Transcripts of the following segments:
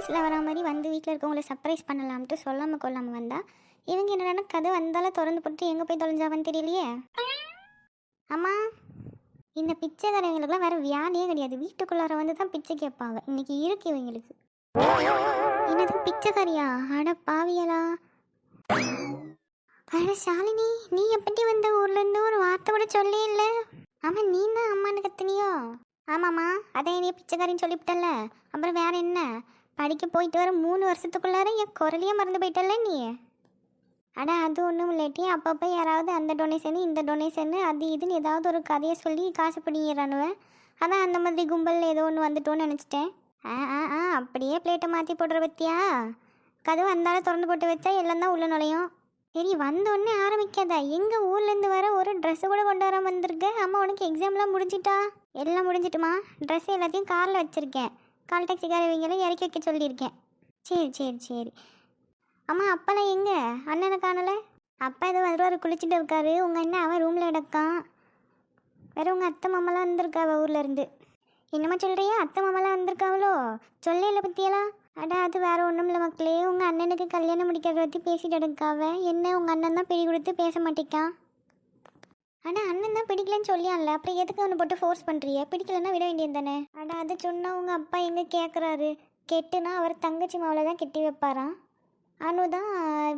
நியூஸில் வரா மாதிரி வந்து வீட்டில் இருக்கவங்கள சர்ப்ரைஸ் பண்ணலாம்ட்டு சொல்லாமல் கொள்ளாமல் வந்தா இவங்க என்னடானா கதை வந்தாலும் திறந்து போட்டு எங்கே போய் தொலைஞ்சாவன்னு தெரியலையே. அம்மா, இந்த பிச்சைக்காரங்களுக்குலாம் வேறு வியாதியே கிடையாது. வீட்டுக்குள்ளார வந்து தான் பிச்சை கேட்பாங்க. இன்னைக்கு இருக்கு இவங்களுக்கு. என்னது பிச்சைக்காரியா? அட பாவியலா. அட ஷாலினி, நீ எப்படி வந்த ஊர்லேருந்து ஒரு வார்த்தை கூட சொல்லவே இல்லை. ஆமாம், நீ தான் அம்மானு கத்துனியோ? ஆமாம்மா, அதே நீ பிச்சைக்காரின்னு சொல்லிவிட்டல. அப்புறம் வேற என்ன? படிக்க போயிட்டு வர 3 வருஷத்துக்குள்ளார என் குரலையே மறந்து போயிட்டல நீ. அட அது ஒன்றும் இல்லாட்டி அப்பப்போ யாராவது அந்த டொனேஷனு இந்த டொனேஷனு அது இதுன்னு ஏதாவது ஒரு கதையை சொல்லி காசு பிடிங்கிறானுவேன். அதான் அந்த மாதிரி கும்பலில் ஏதோ ஒன்று வந்துட்டோன்னு நினச்சிட்டேன். அப்படியே பிளேட்டை மாற்றி போடுற பற்றியா? கதவு அந்தாலும் திறந்து போட்டு வச்சா எல்லாம் தான் உள்ள நுழையும். சரி, வந்தோடனே ஆரம்பிக்காத. எங்கள் ஊர்லேருந்து வர ஒரு ட்ரெஸ்ஸு கூட கொண்டு வர வந்திருக்க. அம்மா, உனக்கு எக்ஸாம்லாம் முடிஞ்சிட்டா? எல்லாம் முடிஞ்சிட்டுமா. ட்ரெஸ் எல்லாத்தையும் காரில் வச்சுருக்கேன். கால் டாக்ஸிக்காரவங்களும் இறக்கி வைக்க சொல்லியிருக்கேன். சரி சரி சரி. அம்மா, அப்பெல்லாம் எங்கே? அண்ணனை காணலை. அப்பா ஏதோ வருவார், குளிச்சுட்டு இருக்காரு. உங்கள் அண்ணன் அவன் ரூமில் கிடக்கான். வேறு உங்கள் அத்தை மாமாலாம் வந்திருக்காவ ஊர்லேருந்து. என்னம்மா சொல்கிறியா? அத்தை மாமாலாம் வந்திருக்காவளோ? சொல்ல இல்லை பற்றியெல்லாம். அடா அது வேறு ஒன்றும் இல்லை மக்களே. உங்கள் அண்ணனுக்கு கல்யாணம் முடிக்கிறத பற்றி பேசிட்டு எடுக்காவ. என்ன உங்கள் அண்ணன் தான் பிடி கொடுத்து பேச மாட்டேக்கான். ஆனால் அண்ணன் தான் பிடிக்கலன்னு சொல்லியான்ல, அப்புறம் எதுக்கு அவனை போட்டு ஃபோர்ஸ் பண்ணுறிய? பிடிக்கலன்னா விட வேண்டியது தானே. ஆனால் அது சொன்னால் உங்கள் அப்பா எங்கே கேட்குறாரு? கெட்டுனா அவர் தங்கச்சி மாவளை தான் கெட்டி வைப்பாராம். அனு தான்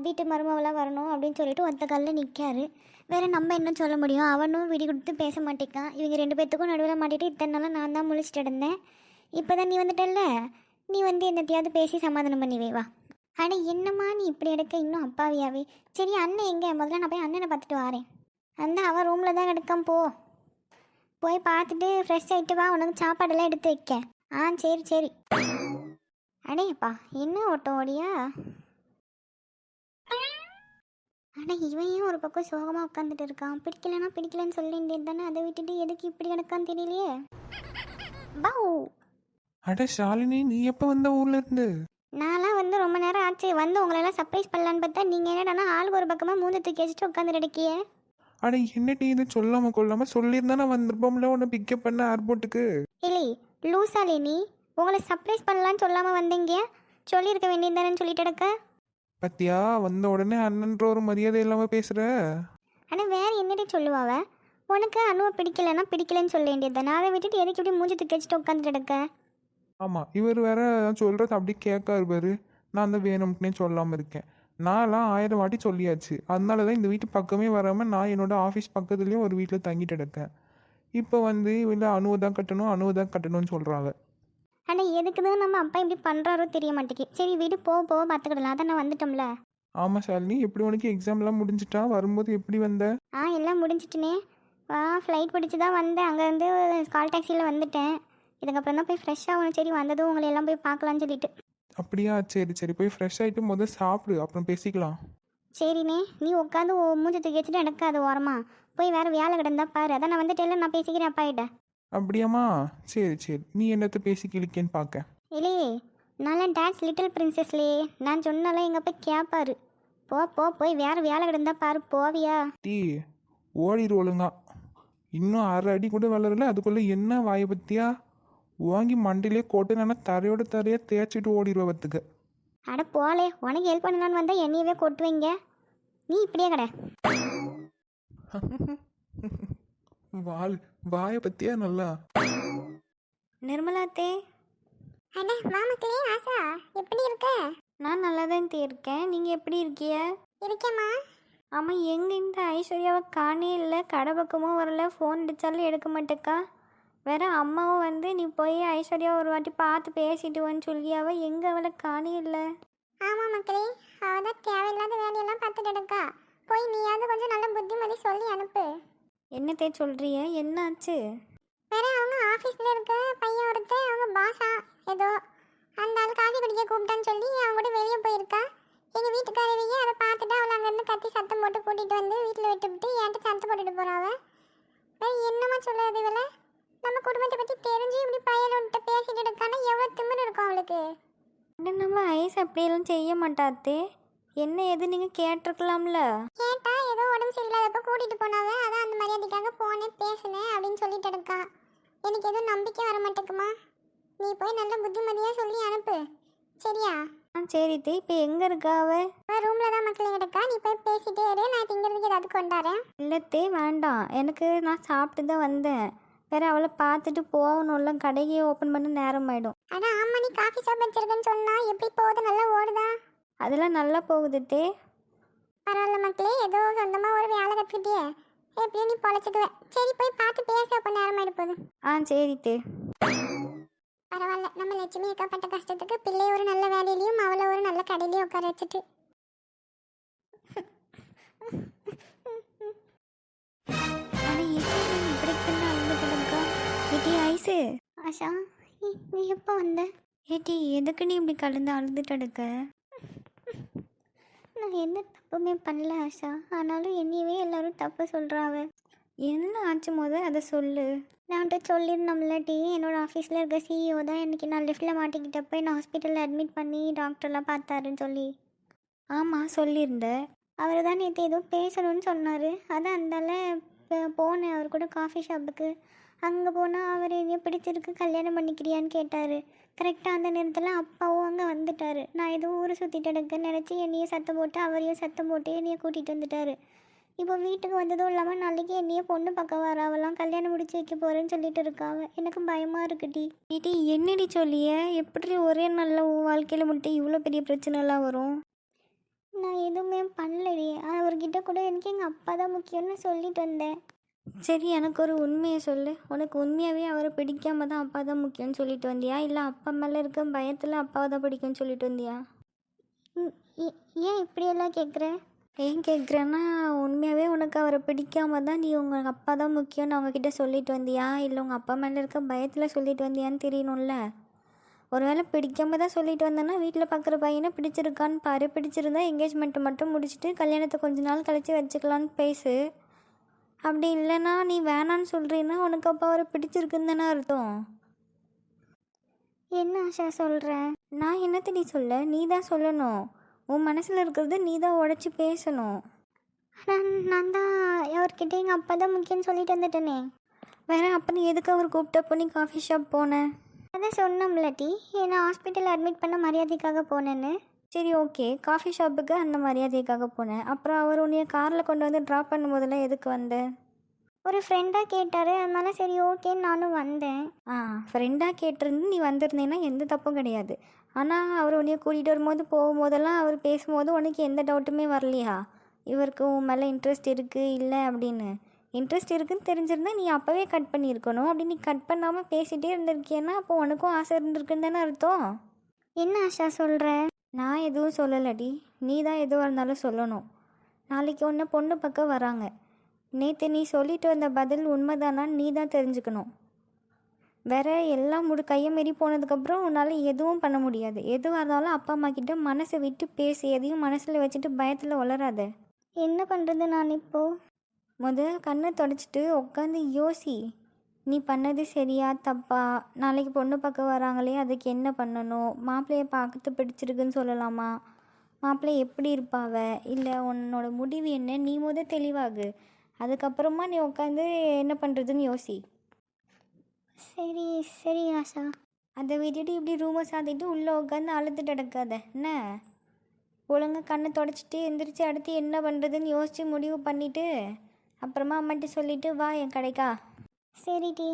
வீட்டு மருமவளாக வரணும் அப்படின்னு சொல்லிட்டு ஒத்த காலில் நிற்காரு. வேறு நம்ம என்ன சொல்ல முடியும்? அவனும் விடி கொடுத்து பேச மாட்டேக்கான். இவங்க 2 பேர்த்துக்கும் நடுவில் மாட்டிட்டு இத்தனை நாளாக நான் தான் முழிச்சிட்டு இருந்தேன். இப்போ தான் நீ வந்துட்டல்ல, நீ வந்து என்னத்தையாவது பேசி சமாதானம் பண்ணி வை வா. ஆனால் என்னம்மா நீ இப்படி எடுக்க இன்னும் அப்பாவியாவே. சரி, அண்ணன் எங்கே? முதல்ல நான் போய் அண்ணனை பார்த்துட்டு வரேன். அந்த அவன் ரூமில் தான் கிடக்கான். போய் பார்த்துட்டு ஃப்ரெஷ் ஆகிட்டு வா. உனக்கு சாப்பாடெல்லாம் எடுத்து வைக்க. சரி சரி. அடேப்பா, என்ன ஓட்டம் ஓடியா? ஆனால் இவன் ஒரு பக்கம் சோகமாக உட்காந்துட்டு இருக்கான். பிடிக்கலன்னா பிடிக்கலன்னு சொல்ல வேண்டியது தானே. அதை விட்டுட்டு எதுக்கு இப்படி கிடக்கான்னு தெரியலையே. பாவ். அட ஷாலினி, நீ எப்போ வந்த ஊர்ல இருந்து? நான்லாம் வந்து ரொம்ப நேரம் ஆச்சு. வந்து உங்களெல்லாம் சர்ப்ரைஸ் பண்ணலான்னு பார்த்தா நீங்கள் என்னடானா ஆளுக்கு ஒரு பக்கமாக மூந்து தூக்கி வச்சுட்டு உட்காந்துட்டு இருக்கியே. அட என்னட்டி இது சொல்லாம கொள்ளாம சொல்லியிருந்தா நான் வந்திருப்போம்ல உன்னை பிக்கப் பண்ண ஏர்போர்ட்டுக்கு. இல்லை லூசாலே, நீ உங்களை சர்ப்ரைஸ் பண்ணலான்னு சொல்லாமல் வந்தீங்க. சொல்லியிருக்க வேண்டியது தானேன்னு சொல்லிட்டு எடுக்க. பத்தியா, வந்த உடனே அண்ணன்ற ஒரு மரியாதை இல்லாம பேசுற. ஆனால் வேறு என்னடி சொல்லுவாவ? உனக்கு அணுவை பிடிக்கலன்னா பிடிக்கலன்னு சொல்ல வேண்டியது தானே. அதை விட்டுட்டு எதுக்கு இப்படி மூஞ்சி தூக்கி வச்சுட்டு உட்காந்துட்டு எடுக்க? ஆமா, இவர் வேற சொல்றது அப்படி கேட்காரு பாரு. நான் தான் வேணும்னே சொல்லாம இருக்கேன். நான்லாம் 1000 வாட்டி சொல்லியாச்சு. அதனால தான் இந்த வீட்டு பக்கமே வராமல் நான் என்னோட ஆஃபீஸ் பக்கத்துலேயும் ஒரு வீட்டில் தங்கிட்டு எடுக்கேன். இப்போ வந்து இல்லை அணுவை தான் கட்டணும்னு சொல்கிறாங்க. ஆனால் எதுக்கு தான் நம்ம அப்பா இப்படி பண்ணுறாரோ தெரிய மாட்டேங்குது. சரி வீடு போக பார்த்துக்கிடலாம். அதான் நான் வந்துட்டோம்ல. ஆமாம் ஷாலினி, எப்படி உனக்கு எக்ஸாம்லாம் முடிஞ்சிட்டா? வரும்போது எப்படி வந்த? எல்லாம் முடிஞ்சிட்டுனே. ஃப்ளைட் பிடிச்சி தான் வந்தேன். அங்கேருந்து கால் டாக்ஸியில் வந்துட்டேன். இதுக்கப்புறம் தான் போய் ஃப்ரெஷ் ஆகணும். சரி, வந்ததும் உங்களை எல்லாம் போய் பார்க்கலான்னு சொல்லிட்டு. அப்படியா? சரி சரி, போய் ஃப்ரெஷ் ஆகிட்டு முதல் சாப்பிடு, அப்புறம் பேசிக்கலாம். சரிண்ணே, நீ உட்காந்து மூஞ்சி தூக்கி வச்சுட்டு எனக்காது ஓரமா போய் வேறு வேலை கிடந்தா பாரு. அதான் நான் வந்துட்டேன், நான் பேசிக்கிறேன் அப்பாகிட்ட. அப்படியாம்மா? சரி சரி, நீ என்னத்தை பேசி கிழிக்கேன்னு பார்க்க. இல்லையே, நான் டான்ஸ் லிட்டில் பிரின்சஸ்லே நான் சொன்னாலும் எங்கள் அப்பா கேட்பாரு. போய் வேறு வேலை கிடந்தா பாரு. போவியா? டீ ஓடிடு ஒழுங்கா. இன்னும் 1/2 அடி கூட வளரல, அதுக்குள்ளே என்ன வாயை பற்றியா? வாங்கி மண்டிலே கோட்டு நானே தரையோட தரையாக தேய்ச்சிட்டு ஓடிடுவத்துக்கு. அட போலே, உனக்கு ஹெல்ப் பண்ணலான்னு வந்தால் என்னையவே கொட்டுவீங்க. நீ இப்படியே கடை. வாயை பற்றியா நல்லா? நிர்மலாத்தே. அண்ணா மாமக்களே, ஆசா எப்படி இருக்க? நான் நல்லா தான் இருக்கேன். நீங்கள் எப்படி இருக்கிய? இருக்கேம்மா. ஆமாம், எங்கே இந்த ஐஸ்வர்யாவை காணே இல்லை. கடை பக்கமும் வரல. ஃபோன் அடித்தாலும் எடுக்க மாட்டேக்கா. வேற அம்மாவும் வந்து நீ போய் ஐஸ்வர்யா ஒரு வாட்டி பார்த்து பேசிட்டு வந்து சொல்லி அவள் எங்கே அவளை காணே இல்லை. ஆமாம் மக்களே, அவள் தான் தேவையில்லாத வேலையெல்லாம் பார்த்துட்டு எடுக்கா. போய் நீயாவது கொஞ்சம் நல்ல புத்திமதி சொல்லி அனுப்பு. என்னத்தே சொல்கிறிய? என்னாச்சு? வேற அவங்க ஆஃபீஸில் இருக்க பையன் ஒருத்தர், அவங்க பாஸா ஏதோ அந்த ஆள் காஃபி குடிக்க கூப்பிட்டான்னு சொல்லி அவங்க கூட வெளியே போயிருக்கா. எங்கள் வீட்டுக்காரவிங்க அதை பார்த்துட்டு அவளை அங்கேருந்து கத்தி சத்தம் போட்டு கூட்டிகிட்டு வந்து வீட்டில் விட்டுவிட்டு என்கிட்ட சத்தம் போட்டுட்டு போகிறாவ. வேறு என்னம்மா சொல்லுறது இவளை? நம்ம குடும்பத்தை பற்றி தெரிஞ்சு இப்படி பையன்கிட்ட பேசிட்டு இருக்கானா எவ்வளோ திமிரு இருக்கும் அவளுக்கு. நம்ம ஐஸ் அப்படியெல்லாம் செய்ய மாட்டாத்தே. என்ன எது நீங்கள் கேட்டிருக்கலாம்ல. கேட்டா ஏதோ உடம்பு சரியில்லாதப்போ கூட்டிகிட்டு போனாவே, அதான் அந்த மரியாதைக்காக போனேன் பேசினேன் அப்படின்னு சொல்லிட்டு இருக்கா. எனக்கு எதுவும் நம்பிக்கை வர மாட்டேக்குமா. நீ போய் நல்ல புத்திமதியாக சொல்லி அனுப்பு. சரியா? சரி தே, இப்போ எங்கே இருக்கா அவ? ரூம்ல தான் மக்களே கிடக்கா. நீ போய் பேசிட்டே இரு, நான் திங்கிறதுக்கு ஏதாவது கொண்டாறேன். இல்லத்தே வேண்டாம், எனக்கு நான் சாப்பிட்டு தான் வந்தேன். வேற அவளை பார்த்துட்டு போகணும்ல, கடையே ஓப்பன் பண்ண நேரம் ஆயிடும். அதான் ஆமா, நீ காஃபி ஷாப் வச்சிருக்கேன்னு சொன்னா எப்படி போகுது? நல்லா ஓடுதா? அதெல்லாம் நல்லா போகுது தே. பரவாயில்ல மக்களே, ஏதோ சொந்தமா ஒரு வேலை கற்றுக்கிட்டியே, எப்படியும் நீ பொழைச்சிக்குவ. சரி போய் பார்த்து பேச, அப்போ நேரம் ஆயிட போகுது. சரி தே. பரவாயில்ல, நம்ம லட்சுமி அக்கா பட்ட கஷ்டத்துக்கு பிள்ளை ஒரு நல்ல வேலையிலையும் அவளை ஒரு நல்ல கடையிலையும் உட்கார வச்சுட்டு. ஐசு, ஆஷா, நீ எப்போ வந்த? ஏட்டி எதுக்கு நீ இப்படி கலந்து அழுதுட்டு எடுக்க? நான் எந்த தப்புமே பண்ணல ஆஷா, ஆனாலும் என்னையவே எல்லாரும் தப்பு சொல்கிறாவ. என்ன ஆச்சு அதை சொல்லு. நான் உன்ட்ட சொல்லியிருந்தோம்லடி, என்னோட ஆஃபீஸில் இருக்க சிஇஓ தான் இன்றைக்கி நான் லிஃப்ட்டில் மாட்டிக்கிட்டப்போ என்னை ஹாஸ்பிட்டலில் அட்மிட் பண்ணி டாக்டர்லாம் பார்த்தாருன்னு சொல்லி. ஆமாம் சொல்லியிருந்தேன். அவர் தான் நேற்று ஏதோ பேசணும்னு சொன்னார். அதான் அந்தால போனேன் அவர் கூட காஃபி ஷாப்புக்கு. அங்கே போனால் அவர் என்னைய பிடிச்சிருக்கு, கல்யாணம் பண்ணிக்கிறியான்னு கேட்டார். கரெக்டாக அந்த நேரத்தில் அப்பாவும் அங்கே வந்துட்டார். நான் ஏதோ ஊரை சுற்றிட்டு எடுக்கன்னு நினச்சி என்னையே சத்தம் போட்டு அவரையும் சத்தம் போட்டு என்னையை கூட்டிகிட்டு வந்துட்டார். இப்போ வீட்டுக்கு வந்ததும் இல்லாமல் நாளைக்கு என்னையே பொண்ணு பக்கம் வராவெல்லாம் கல்யாணம் முடிச்சு வைக்க போகிறேன்னு சொல்லிட்டு இருக்காவ. எனக்கு பயமாக இருக்குடி. ஏட்டி என்னடி சொல்லிய? எப்படி ஒரே நல்ல வாழ்க்கையில் மட்டும் இவ்வளோ பெரிய பிரச்சனைலாம் வரும்? நான் எதுவுமே பண்ணலடி. அவர்கிட்ட கூட எனக்கு எங்கள் அப்பா தான் முக்கியம்னு சொல்லிட்டு வந்தேன். சரி, எனக்கு ஒரு உண்மையை சொல்லு. உனக்கு உண்மையாகவே அவரை பிடிக்காம தான் அப்பா தான் முக்கியம்னு சொல்லிட்டு வந்தியா, இல்லை அப்பா மேலே இருக்க பயத்தில் அப்பாவை தான் பிடிக்கும்னு சொல்லிட்டு வந்தியா? ஏன் இப்படியெல்லாம் கேட்குற? ஏன் கேட்குறேன்னா, உண்மையாகவே உனக்கு அவரை பிடிக்காம தான் நீ உங்கள் அப்பா தான் முக்கியம்னு அவங்கக்கிட்ட சொல்லிட்டு வந்தியா, இல்லை உங்கள் அப்பா மேலே இருக்க பயத்தில் சொல்லிட்டு வந்தியான்னு தெரியணும்ல. ஒருவேளை பிடிக்காம தான் சொல்லிட்டு வந்தேன்னா வீட்டில் பார்க்குற பையனை பிடிச்சிருக்கான்னு பாரு. பிடிச்சிருந்தா என்கேஜ்மெண்ட்டை மட்டும் முடிச்சுட்டு கல்யாணத்தை கொஞ்ச நாள் கழித்து வச்சுக்கலான்னு பேசு. அப்படி இல்லைன்னா நீ வேணான்னு சொல்கிறீன்னா உனக்கு அப்போ அவரை பிடிச்சிருக்குன்னு தானே அர்த்தம். என்ன ஆஷா சொல்கிற? நான் என்னத்தை சொல்ல, நீ தான் சொல்லணும். உன் மனசில் இருக்கிறது நீ தான் உடச்சி பேசணும். நான் தான் அவர்கிட்ட எங்கள் அப்பா தான் முக்கியம்னு சொல்லிட்டு வந்துட்டேனே. வேற அப்போ நீ எதுக்கு அவர் கூப்பிட்டப்போ நீ காஃபி ஷாப் போனேன்? அதான் சொன்னோம்லட்டி, என்னை ஹாஸ்பிட்டல் அட்மிட் பண்ண மரியாதைக்காக போனேன்னு. சரி ஓகே, காஃபி ஷாப்புக்கு அந்த மரியாதைக்காக போனேன். அப்புறம் அவர் உன்னைய காரில் கொண்டு வந்து ட்ராப் பண்ணும்போதெல்லாம் எதுக்கு வந்தேன்? ஒரு ஃப்ரெண்டாக கேட்டார், அதனால சரி ஓகேன்னு நானும் வந்தேன். ஃப்ரெண்டாக கேட்டிருந்து நீ வந்திருந்தேன்னா எந்த தப்பும் கிடையாது. ஆனால் அவர் உன்னைய கூட்டிகிட்டு வரும்போது போகும்போதெல்லாம் அவர் பேசும்போது உனக்கு எந்த டவுட்டுமே வரலையா? இவருக்கு உன் மேலே இன்ட்ரெஸ்ட் இருக்குது இல்லை அப்படின்னு. இன்ட்ரெஸ்ட் இருக்குதுன்னு தெரிஞ்சிருந்தா நீ அப்போவே கட் பண்ணியிருக்கணும். அப்படி நீ கட் பண்ணாமல் பேசிகிட்டே இருந்திருக்கியன்னா அப்போ உனக்கும் ஆசை இருந்திருக்குன்னு தானே அர்த்தம். என்ன ஆஷா சொல்கிற? நான் எதுவும் சொல்லலடி, நீ தான் எதுவாக இருந்தாலும் சொல்லணும். நாளைக்கு ஒன்று பொண்ணு பக்கம் வராங்க. நேற்று நீ சொல்லிட்டு வந்த பதில் உண்மைதானான்னு நீ தான் தெரிஞ்சுக்கணும். வேற எல்லாம் கையை மீறி போனதுக்கப்புறம் உன்னால் எதுவும் பண்ண முடியாது. எதுவாக இருந்தாலும் அப்பா அம்மா கிட்ட மனசை விட்டு பேசி, எதையும் மனசில் வச்சுட்டு பயத்தில் வளராத. என்ன பண்ணுறது நான் இப்போது? கண்ணை தொடச்சிட்டு உட்காந்து யோசி. நீ பண்ணது சரியா தப்பா? நாளைக்கு பொண்ணு பக்கம் வராங்களே, அதுக்கு என்ன பண்ணணும்? மாப்பிள்ளையை பார்த்து பிடிச்சிருக்குன்னு சொல்லலாமா? மாப்பிள்ளை எப்படி இருப்பாவ? இல்லை உன்னோட முடிவு என்ன? நீ தெளிவாகு. அதுக்கப்புறமா நீ உட்காந்து என்ன பண்ணுறதுன்னு யோசி. சரி சரி ஆஷா. அதை விட்டுட்டு இப்படி ரூமை சாத்திட்டு உள்ளே உட்காந்து அழுதுட்டு கிடக்காத என்ன. ஒழுங்காக கண்ணை தொடச்சிட்டு எந்திரிச்சு அடுத்து என்ன பண்ணுறதுன்னு யோசித்து முடிவு பண்ணிவிட்டு அப்புறமா அம்மாட்ட சொல்லிவிட்டு வா என் கடைக்கா. சரிடி.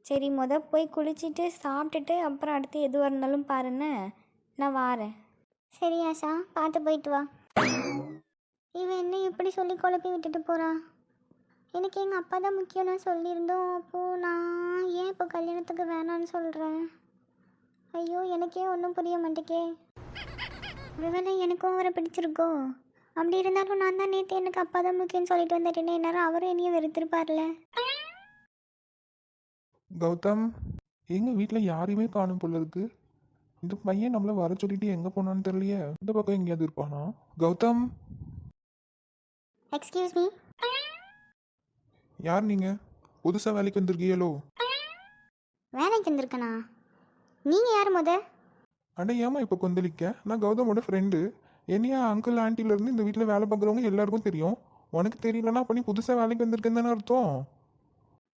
சரி, போய் குளிச்சுட்டு சாப்பிட்டுட்டு அப்புறம் அடுத்து எதுவாக இருந்தாலும் பாருன்னு நான் வாரேன். சரி ஆஷா, பார்த்து போயிட்டு வா. இவன் என்ன இப்படி சொல்லி குழப்பி விட்டுட்டு போகிறா? எனக்கு எங்கள் அப்பா தான் முக்கியம் நான் சொல்லியிருந்தோம். அப்போது நான் ஏன் இப்போ கல்யாணத்துக்கு வேணான்னு சொல்கிறேன்? ஐயோ, எனக்கே ஒன்றும் புரிய மாட்டேக்கே. ஒருவேளை எனக்கும் அவரை பிடிச்சிருக்கோ? அப்படி இருந்தாலும் நான் தான் நேற்று எனக்கு அப்பா தான் முக்கியம்னு சொல்லிட்டு வந்துட்டேனே, நேரம் அவரும் என்னையும் வெறுத்திருப்பார்ல. கௌதம், எங்கள் வீட்டில் யாரையுமே காணும் போல இருக்கு. இந்த பையன் நம்மளை வர சொல்லிட்டு எங்கே போனான்னு தெரியலையே. இந்த பக்கம் எங்கேயாவது இருப்பானா? Gautam, excuse me. யார் நீங்கள்? புதுசாக வேலைக்கு வந்திருக்கீங்களோ? வேலைக்கு வந்திருக்கனா? நீங்கள் யார் அட ஏமா இப்போ கொந்தளிக்க? நான் கௌதமோட ஃப்ரெண்டு. என்னையா அங்கிள் ஆண்டிலேருந்து இந்த வீட்டில் வேலை பார்க்குறவங்க எல்லாருக்கும் தெரியும். உனக்கு தெரியலன்னா அப்போ நீ புதுசாக வேலைக்கு வந்திருக்கேன்னு தானே அர்த்தம்.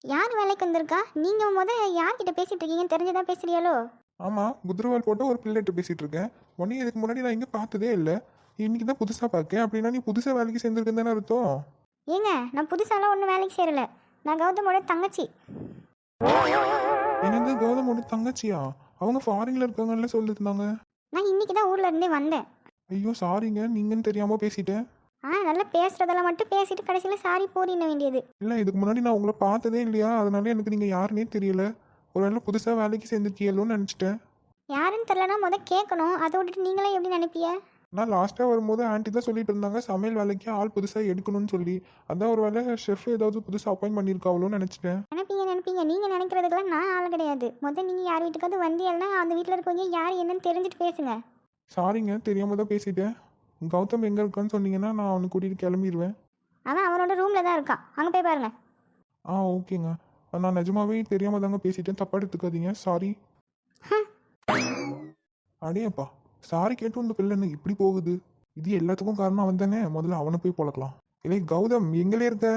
யார் வேலைக்கு வந்திருக்கா? நீங்கள் யார்கிட்ட பேசிகிட்டு இருக்கீங்கன்னு தெரிஞ்சுதான் பேசுறியாலோ? ஆமாம், குதிரவால் போட்டு ஒரு பிள்ளைகிட்ட பேசிகிட்டு இருக்கேன். உடனே இதுக்கு முன்னாடி நான் இங்கே பார்த்ததே இல்லை. இன்னைக்கு தான் புதுசாக பார்க்கேன். அப்படின்னா நீ புதுசாக வேலைக்கு சேர்ந்துருக்குன்னு தானே அர்த்தம்? ஏங்க நான் புதுசாலாம் ஒன்றும் வேலைக்கு சேரல. நான் கௌதமோட தங்கச்சி. என்னது கௌதமோட தங்கச்சியா? அவங்க ஃபாரின்ல இருக்காங்கன்னு சொல்லியிருந்தாங்க. நான் இன்னைக்கு தான் ஊர்ல இருந்தே வந்தேன். ஐயோ சாரிங்க, நீங்கன்னு தெரியாமல் பேசிட்டேன். நல்லா பேசுறதெல்லாம் மட்டும் பேசிட்டு கடைசியில் சாரி போறின வேண்டியது. இல்லை, இதுக்கு முன்னாடி நான் உங்களை பார்த்ததே இல்லையா, அதனால எனக்கு நீங்கள் யாருன்னே தெரியல. ஒருவேளை புதுசாக வேலைக்கு சேர்ந்துருக்கீங்களோன்னு நினச்சிட்டேன். யாருன்னு தெரிலனா கேட்கணும். அதை விட்டுட்டு நீங்களே எப்படி நினைப்பிய? நான் லாஸ்ட்டாக வரும்போது ஆண்டி தான் சொல்லிட்டு இருந்தாங்க சமையல் வேலைக்கு ஆள் புதுசாக எடுக்கணும்னு சொல்லி. அதான் ஒரு வேளை ஷெஃப் ஏதாவது புதுசாக அப்பாயின்ட் பண்ணியிருக்காங்களோன்னு நினச்சிட்டேன். நினைப்பீங்க நீங்கள் நினைக்கிறதுக்கெல்லாம் நான் ஆள் கிடையாது. நீங்கள் யார் வீட்டுக்காவது வந்தீங்கன்னா அந்த வீட்டில் இருக்கவங்க யார் என்னன்னு தெரிஞ்சுட்டு பேசுங்க. சாரிங்க, தெரியாமல் தான் பேசிட்டேன். கௌதம் எங்கே இருக்கான்னு சொன்னீங்கன்னா நான் அவனை கூட்டிகிட்டு கிளம்பிடுவேன். அவன் அவனோட ரூமில் தான் இருக்கான். அங்கே போய் பாருங்க. ஓகேங்க. நான் நிஜமாவே தெரியாமல் தாங்க பேசிட்டேன், தப்பாக எடுத்துக்காதீங்க. சாரி. அடேப்பா, சாரி கேட்டு இந்த பிள்ளை என்ன இப்படி போகுது? இது எல்லாத்துக்கும் காரணம் அவன் தானே. முதல்ல அவனை போய் பழக்கலாம். இல்லை கௌதம், எங்களே இருக்க?